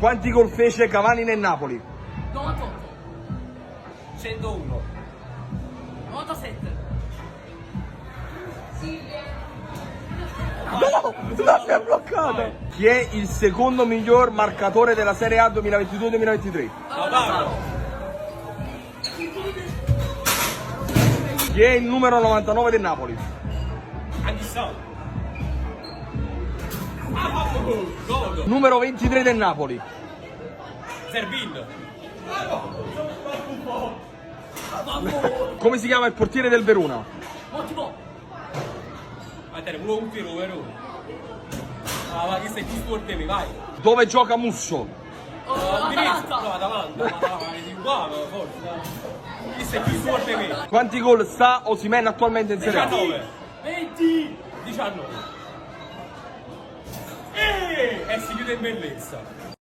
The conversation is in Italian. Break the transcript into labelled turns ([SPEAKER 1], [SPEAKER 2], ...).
[SPEAKER 1] Quanti gol fece Cavani nel Napoli?
[SPEAKER 2] 98,
[SPEAKER 3] 101.
[SPEAKER 2] 97,
[SPEAKER 1] No! La si è bloccata! Chi è il secondo miglior marcatore della Serie A 2022-2023?
[SPEAKER 3] Lautaro.
[SPEAKER 1] Chi è il numero 99 del Napoli?
[SPEAKER 3] Anch'issa. Gol.
[SPEAKER 1] Numero 23 del Napoli?
[SPEAKER 3] Zerbin.
[SPEAKER 1] Come si chiama il portiere del Verona?
[SPEAKER 2] ottimo,
[SPEAKER 3] Ma te ne pure un tiro, vero? Ah, ma che sei più forte me, vai.
[SPEAKER 1] Dove gioca Musso?
[SPEAKER 3] Atalanta. No, Atalanta. Ma è uguale, forse. Chi sei più forte me?
[SPEAKER 1] Quanti gol sta Osimhen attualmente in Serie A?
[SPEAKER 3] 19. 20. 19. E si chiude in bellezza.